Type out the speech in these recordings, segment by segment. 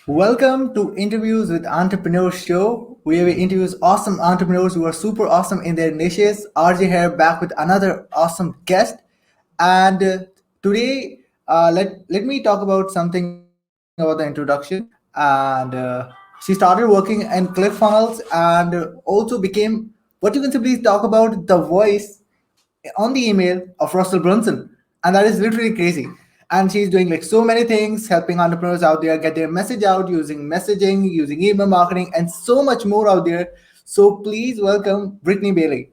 Welcome to Interviews with Entrepreneurs show, where we interview awesome entrepreneurs who are super awesome in their niches. RJ here back with another awesome guest, and today let me talk about something about the introduction. And she started working in ClickFunnels and also became what you can simply talk about the voice on the email of Russell Brunson, and that is literally crazy. And she's doing like so many things, helping entrepreneurs out there get their message out using messaging, using email marketing, and so much more out there. So please welcome Brittany Bayley.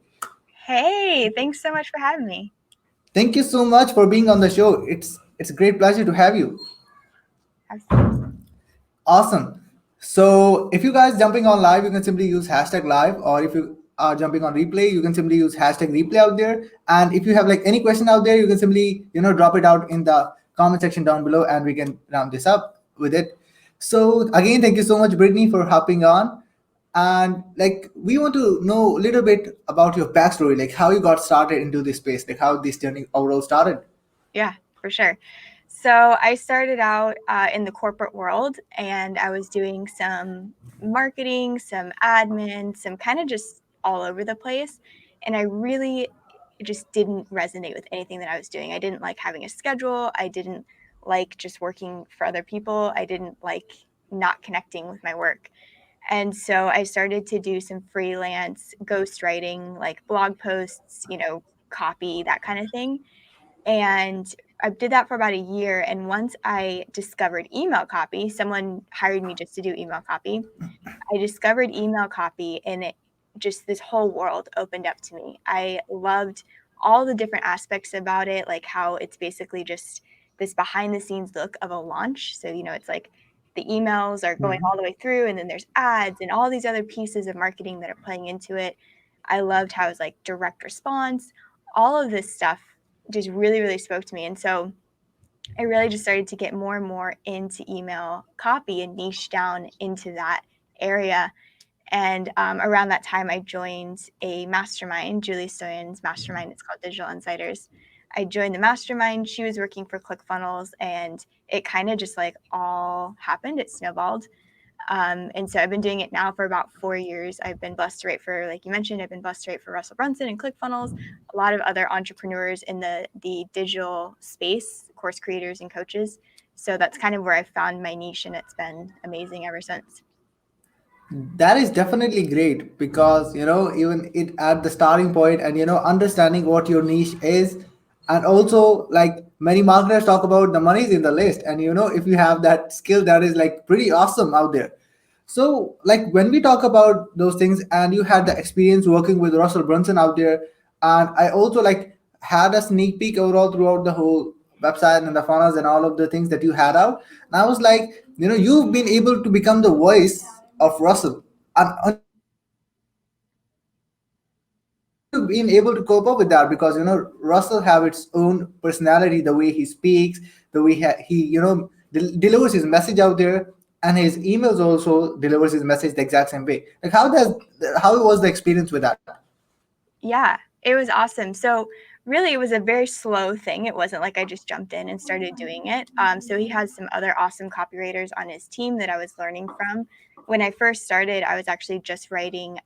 Hey, thanks so much for having me. Thank you so much for being on the show. It's a great pleasure to have you. Absolutely. Awesome. So if you guys jumping on live, you can simply use hashtag live, or if you are jumping on replay, you can simply use hashtag replay out there. And if you have like any question out there, you can simply drop it out in the comment section down below, and we can round this up with it. So again, thank you so much, Brittany, for hopping on. And like we want to know a little bit about your backstory, like how you got started into this space, like how this journey overall started. Yeah, for sure. So I started out in the corporate world and I was doing some marketing, some admin, some kind of just all over the place. And I really just didn't resonate with anything that I was doing. I didn't like having a schedule. I didn't like just working for other people. I didn't like not connecting with my work. And so I started to do some freelance ghostwriting, like blog posts, copy, that kind of thing. And I did that for about a year. And once I discovered email copy, someone hired me just to do email copy. I discovered email copy and it just this whole world opened up to me. I loved all the different aspects about it, like how it's basically just this behind the scenes look of a launch. So, it's like the emails are going all the way through, and then there's ads and all these other pieces of marketing that are playing into it. I loved how it was like direct response. All of this stuff just really, really spoke to me. And so I really just started to get more and more into email copy and niche down into that area. And around that time, I joined a mastermind, Julie Stoyan's mastermind. It's called Digital Insiders. I joined the mastermind. She was working for ClickFunnels, and it kind of just like all happened. It snowballed. And so I've been doing it now for about 4 years. I've been blessed to write for, like you mentioned, I've been blessed to write for Russell Brunson and ClickFunnels, a lot of other entrepreneurs in the digital space, course creators and coaches. So that's kind of where I found my niche, and it's been amazing ever since. That is definitely great because even it at the starting point and understanding what your niche is, and also like many marketers talk about the money is in the list, and if you have that skill, that is like pretty awesome out there. So like when we talk about those things, and you had the experience working with Russell Brunson out there, and I also like had a sneak peek overall throughout the whole website and the funnels and all of the things that you had out, and I was like, you've been able to become the voice of Russell. And how you been able to cope up with that? Because Russell have its own personality, the way he speaks, the way he delivers his message out there, and his emails also delivers his message the exact same way. Like how was the experience with that? Yeah, it was awesome. So really, it was a very slow thing. It wasn't like I just jumped in and started doing it. So he has some other awesome copywriters on his team that I was learning from. When I first started, I was actually just writing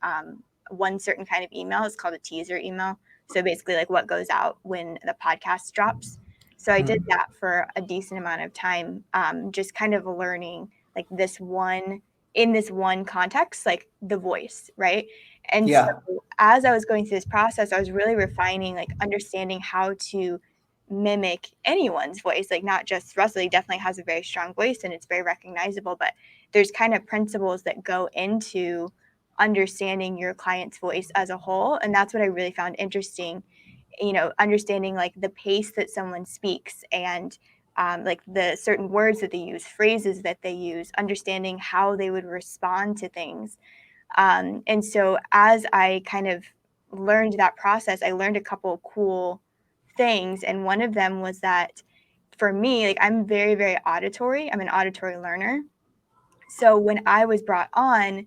one certain kind of email. It's called a teaser email. So basically, like what goes out when the podcast drops. So I did that for a decent amount of time, just kind of learning like this one context, like the voice, right? And so Yeah. as I was going through this process, I was really refining, like understanding how to mimic anyone's voice, like not just Russell. He definitely has a very strong voice and it's very recognizable, but there's kind of principles that go into understanding your client's voice as a whole. And that's what I really found interesting, understanding like the pace that someone speaks and like the certain words that they use, phrases that they use, understanding how they would respond to things. And so as I kind of learned that process, I learned a couple of cool things. And one of them was that for me, like I'm very, very auditory. I'm an auditory learner. So when I was brought on,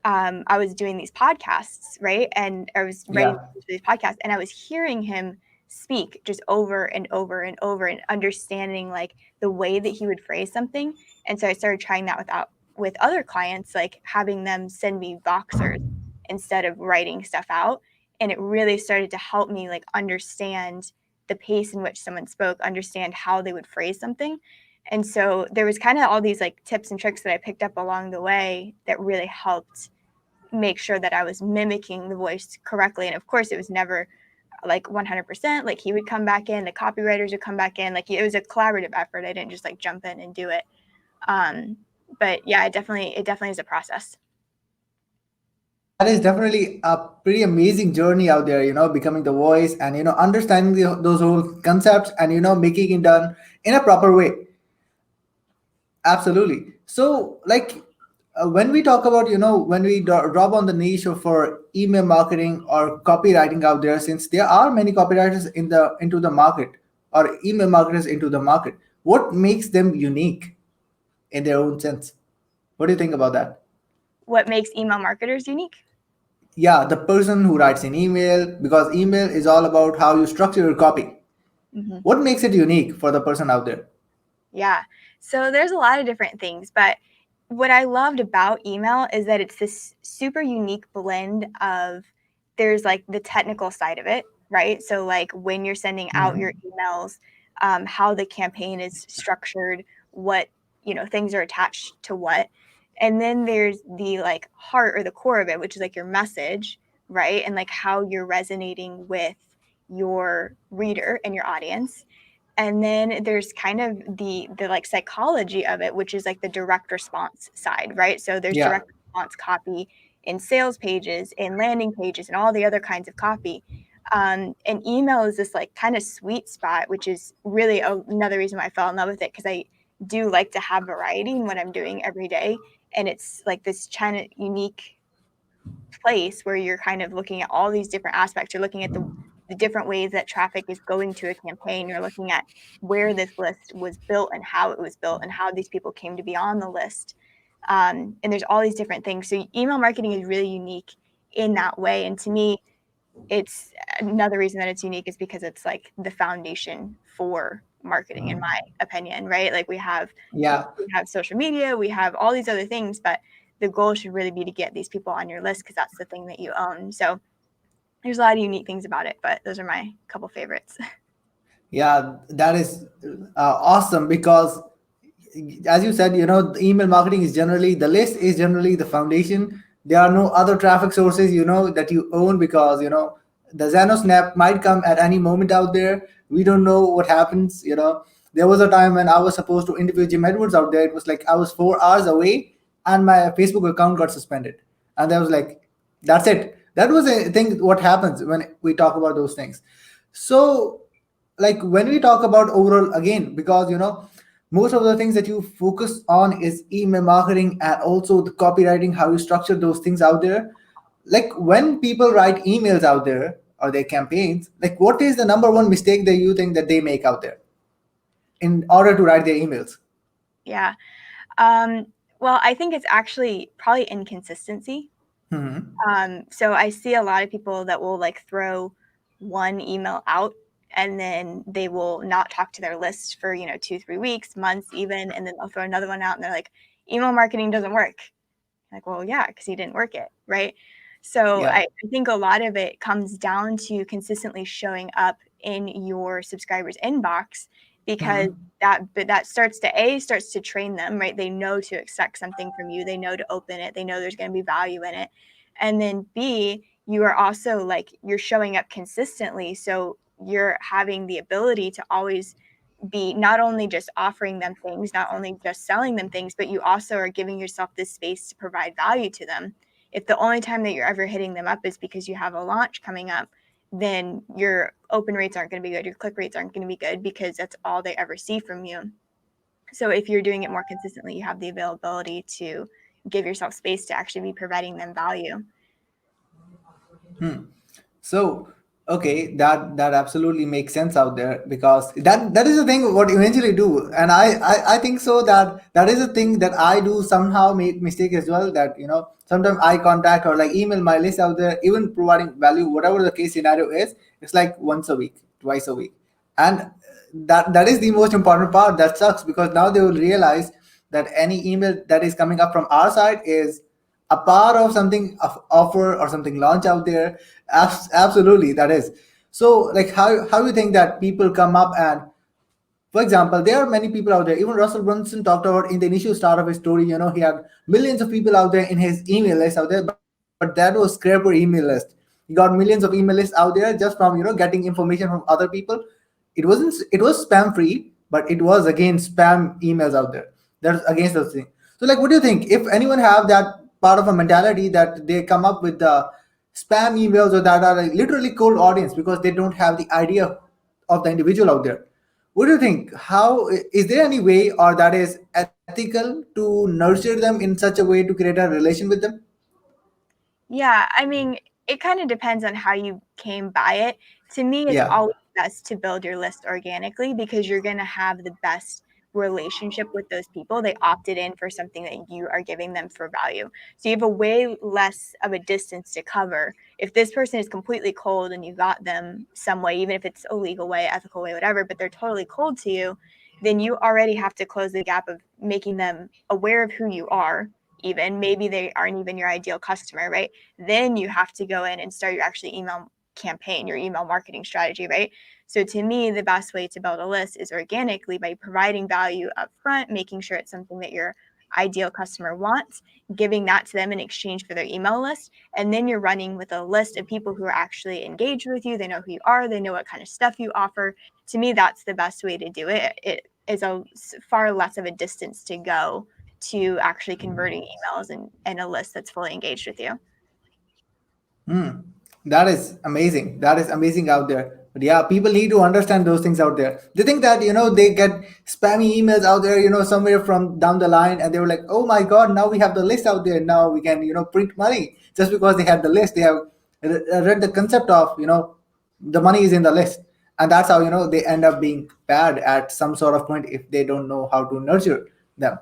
I was doing these podcasts, right? And I was writing Yeah. these podcasts and I was hearing him speak just over and over and understanding like the way that he would phrase something. And so I started trying that with other clients, like having them send me Voxers instead of writing stuff out. And it really started to help me like understand the pace in which someone spoke, understand how they would phrase something. And so there was kind of all these like tips and tricks that I picked up along the way that really helped make sure that I was mimicking the voice correctly. And of course, it was never like 100%. Like he would come back in, the copywriters would come back in. Like it was a collaborative effort. I didn't just like jump in and do it. Um, but yeah, it definitely is a process. That is definitely a pretty amazing journey out there, becoming the voice and, understanding those whole concepts and, making it done in a proper way. Absolutely. So, like, when we talk about, when we drop on the niche of for email marketing or copywriting out there, since there are many copywriters into the market or email marketers into the market, what makes them unique in their own sense? What do you think about that? What makes email marketers unique? Yeah, the person who writes an email, because email is all about how you structure your copy. Mm-hmm. What makes it unique for the person out there? Yeah. So there's a lot of different things, but what I loved about email is that it's this super unique blend of there's like the technical side of it, right? So like when you're sending out your Mhm. emails, how the campaign is structured, what things are attached to what, and then there's the like heart or the core of it, which is like your message, right? And like how you're resonating with your reader and your audience. And then there's kind of the like psychology of it, which is like the direct response side, right? So there's Yeah. direct response copy in sales pages, in landing pages, and all the other kinds of copy. And email is this like kind of sweet spot, which is really another reason why I fell in love with it, because I do like to have variety in what I'm doing every day. And it's like this kind of unique place where you're kind of looking at all these different aspects. You're looking at the different ways that traffic is going to a campaign. You're looking at where this list was built and how it was built and how these people came to be on the list. And there's all these different things. So email marketing is really unique in that way. And to me, it's another reason that it's unique is because it's like the foundation for marketing, in my opinion, right? Like Yeah. we have social media, we have all these other things, but the goal should really be to get these people on your list because that's the thing that you own. So there's a lot of unique things about it, but those are my couple favorites. Yeah, that is awesome because, as you said, the email marketing is generally the list is generally the foundation. There are no other traffic sources, that you own because the Xano snap might come at any moment out there. We don't know what happens. There was a time when I was supposed to interview Jim Edwards out there. It was like I was 4 hours away, and my Facebook account got suspended, and I was like, that's it. That was a thing. What happens when we talk about those things? So, like when we talk about overall again, because most of the things that you focus on is email marketing and also the copywriting, how you structure those things out there. Like when people write emails out there or their campaigns, like what is the number one mistake that you think that they make out there in order to write their emails? Yeah. Um, well, I think it's actually probably inconsistency. Hmm. So I see a lot of people that will like throw one email out and then they will not talk to their list for 2-3 weeks, months even, and then they'll throw another one out and they're like, email marketing doesn't work. Like, well, yeah, because you didn't work it, right? So Yeah. I think a lot of it comes down to consistently showing up in your subscribers' inbox, because Hmm. that starts to train them, right? They know to expect something from you. They know to open it. They know there's going to be value in it. And then B, you are also like you're showing up consistently, so you're having the ability to always be not only just offering them things, not only just selling them things, but you also are giving yourself this space to provide value to them. If the only time that you're ever hitting them up is because you have a launch coming up, then your open rates aren't going to be good. Your click rates aren't going to be good because that's all they ever see from you. So if you're doing it more consistently, you have the availability to give yourself space to actually be providing them value. So, okay, that absolutely makes sense out there because that is the thing what eventually do, and I think so that is a thing that I do somehow make mistake as well, that sometimes I contact or like email my list out there, even providing value, whatever the case scenario is. It's like once a week, twice a week, and that is the most important part. That sucks because now they will realize that any email that is coming up from our side is a part of something of offer or something launch out there. Absolutely, that is. So, like, how do you think that people come up and, for example, there are many people out there. Even Russell Brunson talked about in the initial start of his story. He had millions of people out there in his email list out there, but that was scraper email list. He got millions of email lists out there just from getting information from other people. It was spam free, but it was again spam emails out there. That's against those things. So, like, what do you think? If anyone have that part of a mentality that they come up with the spam emails or that are like literally cold audience because they don't have the idea of the individual out there, what do you think? How is there any way or that is ethical to nurture them in such a way to create a relation with them? Yeah, I mean, it kind of depends on how you came by it. To me, it's Yeah. always best to build your list organically because you're going to have the best relationship with those people. They opted in for something that you are giving them for value. So you have a way less of a distance to cover. If this person is completely cold and you got them some way, even if it's a legal way, ethical way, whatever, but they're totally cold to you, then you already have to close the gap of making them aware of who you are. Even maybe they aren't even your ideal customer, right? Then you have to go in and start your actually email campaign, your email marketing strategy, right? So to me, the best way to build a list is organically by providing value up front, making sure it's something that your ideal customer wants, giving that to them in exchange for their email list. And then you're running with a list of people who are actually engaged with you. They know who you are, they know what kind of stuff you offer. To me, that's the best way to do it. It is a far less of a distance to go to actually converting emails and a list that's fully engaged with you. Hmm. That is amazing. That is amazing out there. But yeah, people need to understand those things out there. They think that, they get spammy emails out there, somewhere from down the line, and they were like, oh my God, now we have the list out there. Now we can, print money. Just because they had the list, they have read the concept of, the money is in the list. And that's how, they end up being bad at some sort of point if they don't know how to nurture them.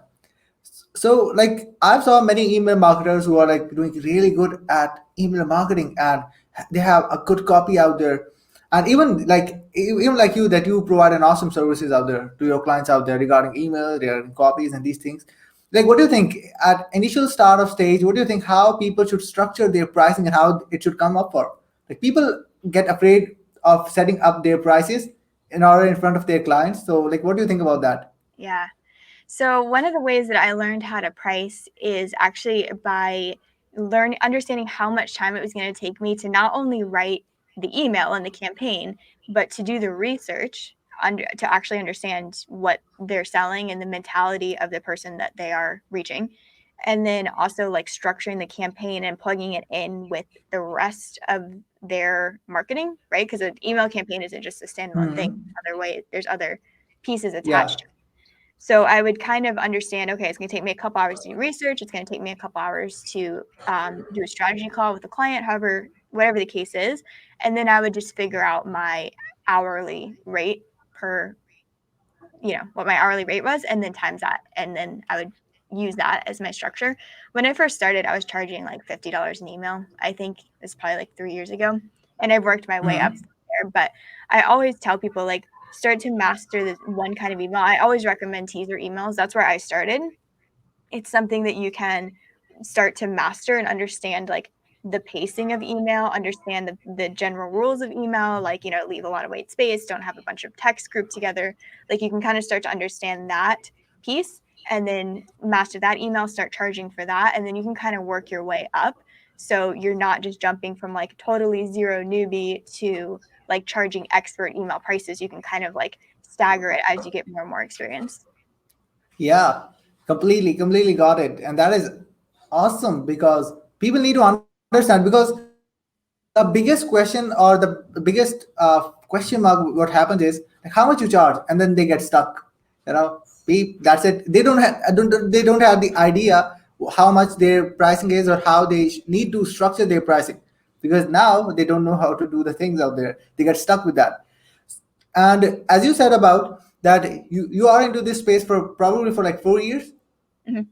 So, like, I've saw many email marketers who are like doing really good at email marketing, and they have a good copy out there. And even like you, that you provide an awesome services out there to your clients out there regarding email, regarding copies and these things. Like, what do you think at initial start of stage? What do you think how people should structure their pricing and how it should come up for? Like, people get afraid of setting up their prices in order in front of their clients. So, like, what do you think about that? Yeah. So one of the ways that I learned how to price is actually by understanding how much time it was going to take me to not only write the email and the campaign, but to do the research to actually understand what they're selling and the mentality of the person that they are reaching. And then also like structuring the campaign and plugging it in with the rest of their marketing, right? Because an email campaign isn't just a standalone thing. Hmm. Other way, there's other pieces Yeah. attached. So I would kind of understand, okay, it's going to take me a couple hours to do research. It's going to take me a couple hours to do a strategy call with the client, however, whatever the case is. And then I would just figure out my hourly rate per, what my hourly rate was, and then times that. And then I would use that as my structure. When I first started, I was charging like $50 an email. I think it's probably like 3 years ago. And I've worked my way up Hmm. from there. But I always tell people like start to master this one kind of email. I always recommend teaser emails. That's where I started. It's something that you can start to master and understand like the pacing of email, understand the general rules of email, like, leave a lot of white space, don't have a bunch of text grouped together. Like you can kind of start to understand that piece and then master that email, start charging for that. And then you can kind of work your way up. So you're not just jumping from like totally zero newbie to like charging expert email prices. You can kind of like stagger it as you get more and more experience. Yeah, completely got it. And that is awesome because people need to understand because the biggest question or the biggest question mark what happens is like, how much you charge and then they get stuck. That's it. They don't have the idea how much their pricing is or how they need to structure their pricing because now they don't know how to do the things out there. They get stuck with that. And as you said about that, you are into this space for probably for like 4 years. Mhm.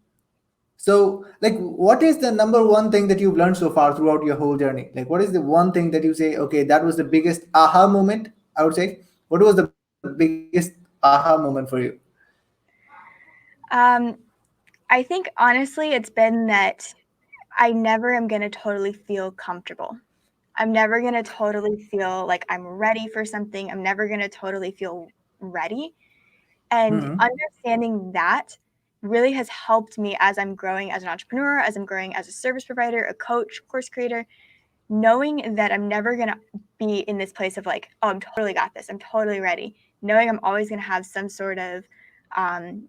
So, like, what is the number one thing that you've learned so far throughout your whole journey? Like, what is the one thing that you say, okay, that was the biggest aha moment? I would say, what was the biggest aha moment for you? Um, I think honestly, it's been that I never am going to totally feel comfortable. I'm never going to totally feel like I'm ready for something. I'm never going to totally feel ready. And Hmm. understanding that really has helped me as I'm growing as an entrepreneur, as I'm growing as a service provider, a coach, course creator, knowing that I'm never going to be in this place of like, oh, I'm totally got this. I'm totally ready. Knowing I'm always going to have some sort of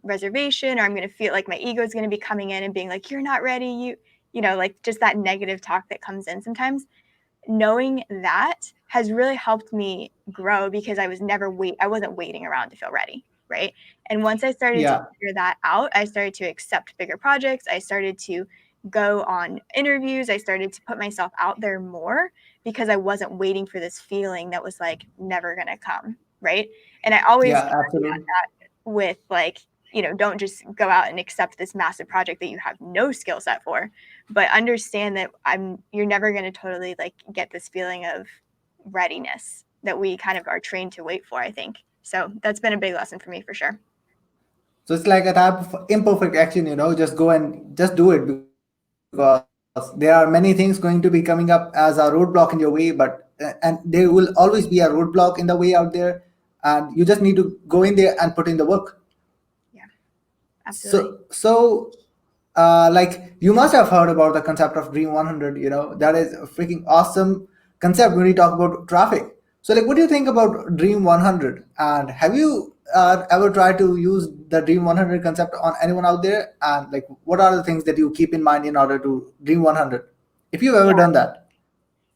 reservation, or I'm going to feel like my ego is going to be coming in and being like, you're not ready. Like just that negative talk that comes in sometimes. Knowing that has really helped me grow because I wasn't waiting around to feel ready, right? And once I started to Yeah, figure that out, I started to accept bigger projects. I started to go on interviews. I started to put myself out there more because I wasn't waiting for this feeling that was like never going to come, right? And I always yeah, absolutely. with like, don't just go out and accept this massive project that you have no skill set for, but understand that you're never going to totally like get this feeling of readiness that we kind of are trained to wait for, I think. So that's been a big lesson for me for sure. So it's like a type of imperfect action, just go and just do it, because there are many things going to be coming up as a roadblock in your way, and there will always be a roadblock in the way out there, and you just need to go in there and put in the work. Yeah, absolutely. So, like you must have heard about the concept of Dream 100. That is a freaking awesome concept when we talk about traffic. So, like, what do you think about Dream 100? And have you ever tried to use the Dream 100 concept on anyone out there? And like, what are the things that you keep in mind in order to Dream 100? If you've ever Yeah. done that.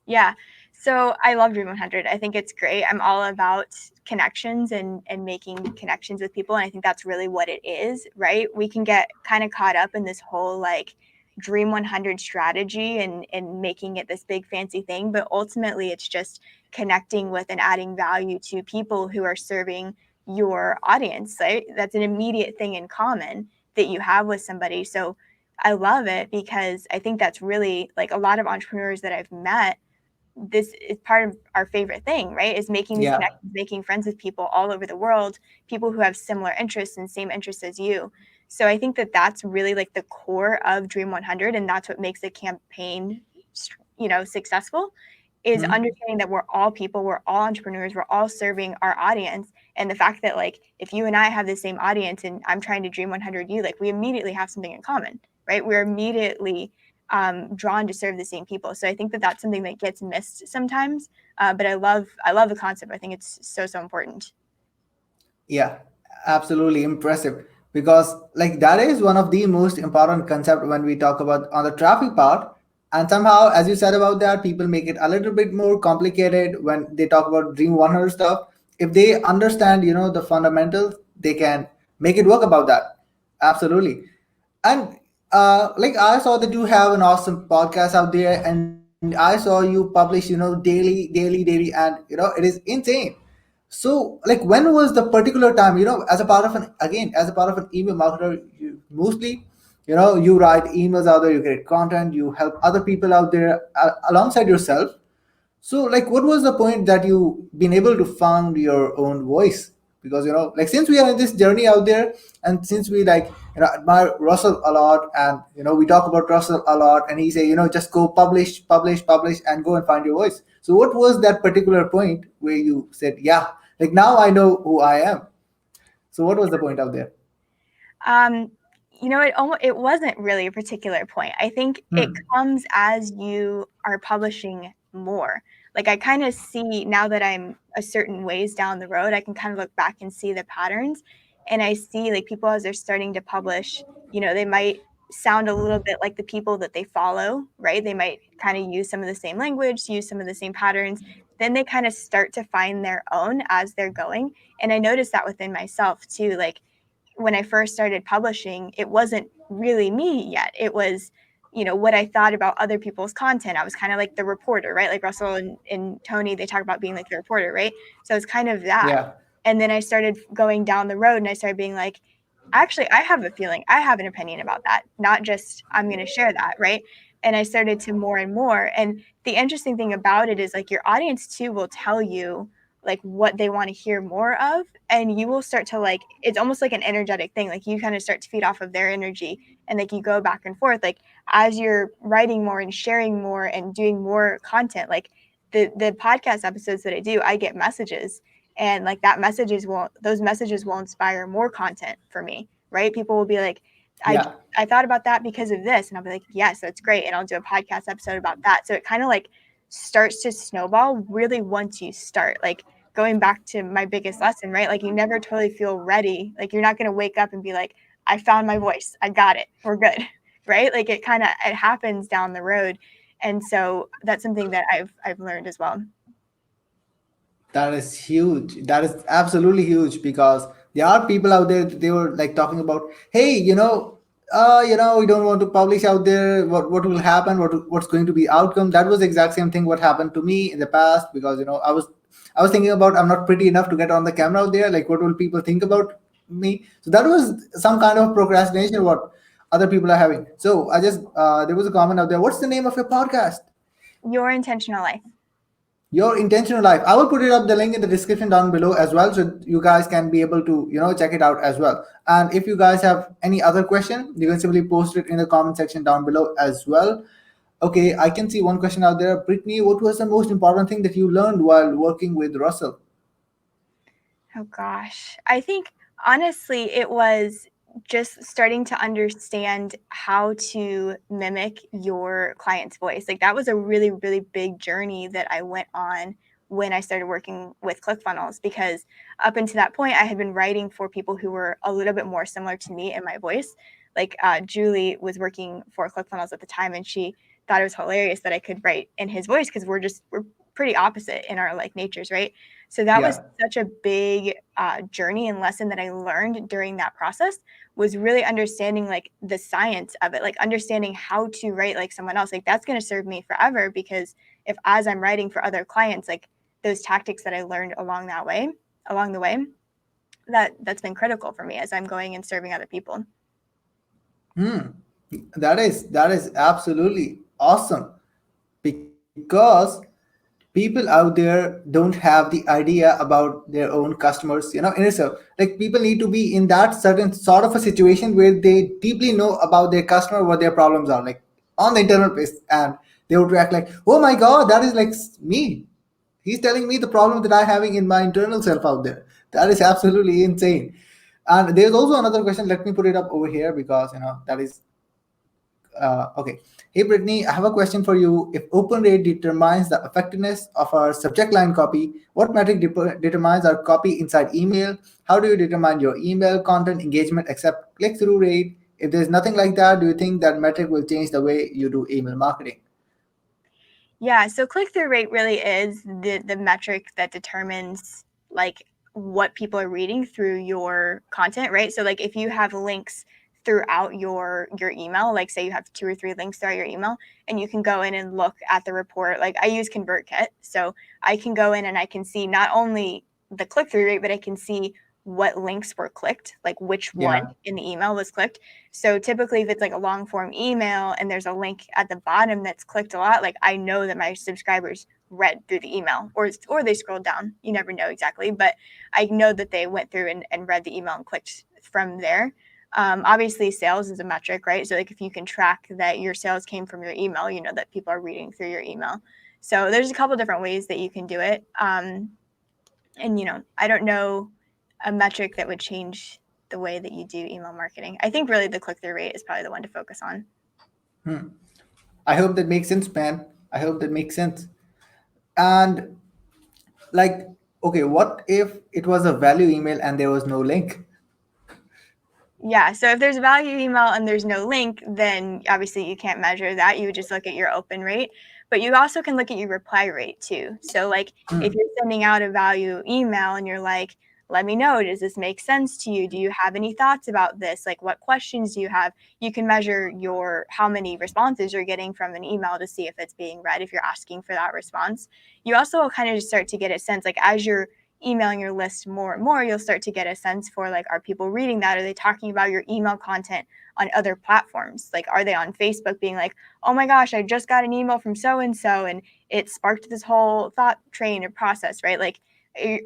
Yeah. So I love Dream 100. I think it's great. I'm all about connections and making connections with people. And I think that's really what it is, right? We can get kind of caught up in this whole like Dream 100 strategy and making it this big fancy thing. But ultimately, it's just connecting with and adding value to people who are serving your audience, right? That's an immediate thing in common that you have with somebody. So I love it because I think that's really like a lot of entrepreneurs that I've met, this is part of our favorite thing, right? Is making these Yeah. connections, making friends with people all over the world, people who have similar interests and same interests as you. So I think that that's really like the core of Dream 100, and that's what makes the campaign, successful. Is Hmm. understanding that we're all people, we're all entrepreneurs, we're all serving our audience, and the fact that like if you and I have the same audience, and I'm trying to Dream 100 you, like we immediately have something in common, right? We're immediately drawn to serve the same people. So I think that that's something that gets missed sometimes. But I love the concept. I think it's so important. Yeah, absolutely impressive. Because like that is one of the most important concept when we talk about on the traffic part. And somehow, as you said about that, people make it a little bit more complicated when they talk about Dream 100 stuff. If they understand, the fundamentals, they can make it work about that. Absolutely. And like I saw that you have an awesome podcast out there, and I saw you publish, daily, and it is insane. So, like, when was the particular time, as a part of as a part of an email marketer, you mostly, you write emails out there, you create content, you help other people out there alongside yourself. So, like, what was the point that you been able to found your own voice? Because like since we are in this journey out there, and since we like admire Russell a lot, and we talk about Russell a lot, and he say just go publish, publish, publish, and go and find your voice. So, what was that particular point where you said, yeah, like now I know who I am? So, what was the point out there? Um, it wasn't really a particular point. I think it Hmm. comes as you are publishing more. Like I kind of see now that I'm a certain ways down the road, I can kind of look back and see the patterns, and I see like people as they're starting to publish, they might sound a little bit like the people that they follow, right? They might kind of use some of the same language, use some of the same patterns. Then they kind of start to find their own as they're going. And I noticed that within myself too. Like when I first started publishing, it wasn't really me yet. It was, what I thought about other people's content. I was kind of like the reporter, right? Like Russell and Tony, they talk about being like the reporter, right? So it's kind of that. Yeah. And then I started going down the road and I started being like, actually, I have a feeling, I have an opinion about that, not just I'm going to share that, right? And I started to more and more. And the interesting thing about it is like your audience too will tell you like what they want to hear more of, and you will start to like, it's almost like an energetic thing, like you kind of start to feed off of their energy, and like you go back and forth, like as you're writing more and sharing more and doing more content, like the podcast episodes that I do, I get messages, and like that messages will those messages will inspire more content for me, right? People will be like, i Yeah. I thought about that because of this, and I'll be like, yes, that's great, and I'll do a podcast episode about that. So it kind of like starts to snowball really once you start, like going back to my biggest lesson, right? Like you never totally feel ready, like you're not going to wake up and be like, I found my voice, I got it, we're good, right? Like it happens down the road. And so that's something that I've learned as well. That is huge. That is absolutely huge because there are people out there. They were like talking about, hey, we don't want to publish out there. What will happen? What's going to be outcome? That was the exact same thing what happened to me in the past because I was thinking about I'm not pretty enough to get on the camera out there. Like, what will people think about me? So that was some kind of procrastination. What other people are having. So I just there was a comment out there. What's the name of your podcast? Your intentional life. Your intentional life. I will put it up the link in the description down below as well, so you guys can be able to check it out as well. And if you guys have any other question, you can simply post it in the comment section down below as well. Okay, I can see one question out there. Brittany, what was the most important thing that you learned while working with Russell? Oh gosh. I think honestly it was just starting to understand how to mimic your client's voice. Like that was a really, really big journey that I went on when I started working with ClickFunnels, because up until that point I had been writing for people who were a little bit more similar to me in my voice. Like Julie was working for ClickFunnels at the time, and she thought it was hilarious that I could write in his voice because we're pretty opposite in our like natures, right? So that was Yeah. such a big journey and lesson that I learned during that process, was really understanding like the science of it, like understanding how to write like someone else. Like that's going to serve me forever, because if as I'm writing for other clients, like those tactics that I learned along the way, that's been critical for me as I'm going and serving other people. Hmm. That is absolutely awesome because people out there don't have the idea about their own customers, in itself. Like people need to be in that certain sort of a situation where they deeply know about their customer, what their problems are, like on the internal base, and they would react like, oh my god, that is like me. He's telling me the problem that I'm having in my internal self out there. That is absolutely insane. And there's also another question. Let me put it up over here because that is okay. Hey, Brittany, I have a question for you. If open rate determines the effectiveness of our subject line copy, what metric determines our copy inside email? How do you determine your email content engagement except click through rate? If there's nothing like that, do you think that metric will change the way you do email marketing? Yeah, so click-through rate really is the metric that determines like what people are reading through your content, right? So like if you have links throughout your email, like say you have 2 or 3 links throughout your email, and you can go in and look at the report. Like I use ConvertKit, so I can go in and I can see not only the click-through rate, but I can see what links were clicked, like which one Yeah. in the email was clicked. So typically, if it's like a long form email and there's a link at the bottom that's clicked a lot, like I know that my subscribers read through the email, or they scrolled down. You never know exactly, but I know that they went through and read the email and clicked from there. Obviously, sales is a metric, right? So like if you can track that your sales came from your email, you know that people are reading through your email. So there's a couple different ways that you can do it. And I don't know a metric that would change the way that you do email marketing. I think really the click-through rate is probably the one to focus on. Hmm. I hope that makes sense, man. I hope that makes sense. And like, okay, what if it was a value email and there was no link? Yeah, so if there's a value email and there's no link, then obviously you can't measure that. You would just look at your open rate, but you also can look at your reply rate too. So like Hmm. if you're sending out a value email and you're like, let me know, does this make sense to you? Do you have any thoughts about this? Like what questions do you have? You can measure your how many responses you're getting from an email to see if it's being read, if you're asking for that response. You also will kind of just start to get a sense, like as you're emailing your list more and more, you'll start to get a sense for like, are people reading that? Are they talking about your email content on other platforms? Like, are they on Facebook being like, oh my gosh, I just got an email from so and so and it sparked this whole thought train or process, right? Like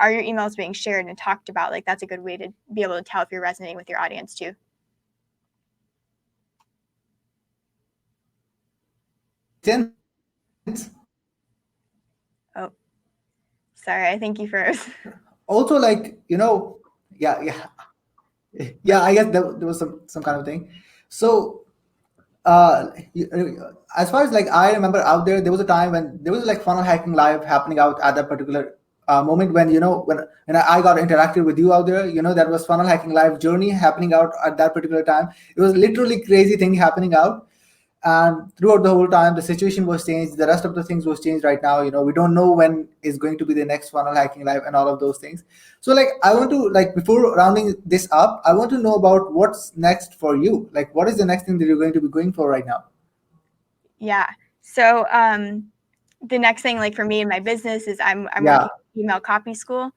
are your emails being shared and talked about? Like that's a good way to be able to tell if you're resonating with your audience too. Sense. Oh, sorry, I think you froze. Also, like, yeah, yeah, yeah. I guess there was some kind of thing. So, as far as like I remember out there was a time when there was like funnel hacking live happening out at that particular moment when when I got interacted with you out there. That was funnel hacking live journey happening out at that particular time. It was literally crazy thing happening out, and throughout the whole time the situation was changed, the rest of the things was changed. Right now, we don't know when is going to be the next funnel hacking live and all of those things. So like I want to, like, before rounding this up, I want to know about what's next for you. Like, what is the next thing that you're going to be going for right now? Yeah. So the next thing, like for me in my business, is I'm Yeah. working with email copy school.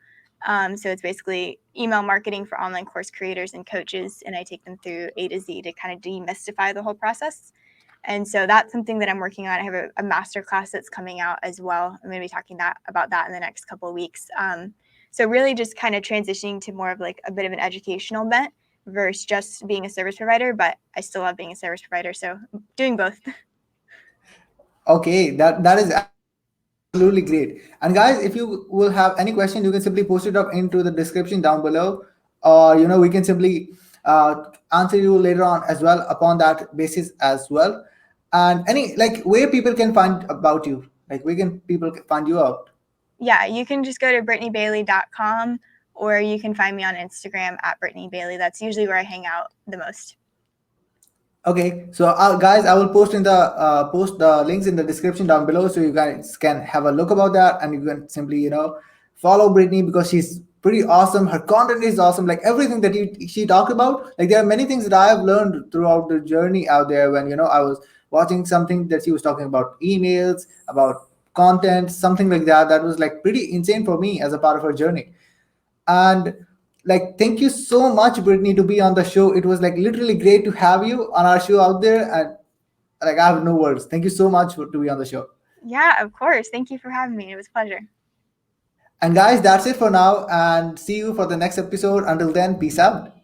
So it's basically email marketing for online course creators and coaches, and I take them through A to Z to kind of demystify the whole process. And so that's something that I'm working on. I have a master class that's coming out as well. I'm going to be talking about that in the next couple of weeks. So really just kind of transitioning to more of like a bit of an educational bent versus just being a service provider, but I still love being a service provider. So doing both. Okay, that is absolutely great. And guys, if you will have any question, you can simply post it up into the description down below, or we can simply answer you later on as well upon that basis as well. And any, like, where people can find about you, like where can people find you out? Yeah, you can just go to brittanybayley.com, or you can find me on Instagram at Brittany Bayley. That's usually where I hang out the most. Okay, so guys, I will post in the post the links in the description down below, so you guys can have a look about that, and you can simply follow Brittany because she's pretty awesome. Her content is awesome. Like everything that she talked about, like there are many things that I have learned throughout the journey out there. When I was watching something that she was talking about emails, about content, something like that. That was like pretty insane for me as a part of her journey. And like, thank you so much, Brittany, to be on the show. It was like literally great to have you on our show out there. And like, I have no words. Thank you so much to be on the show. Yeah, of course. Thank you for having me. It was a pleasure. And guys, that's it for now. And see you for the next episode. Until then, peace out.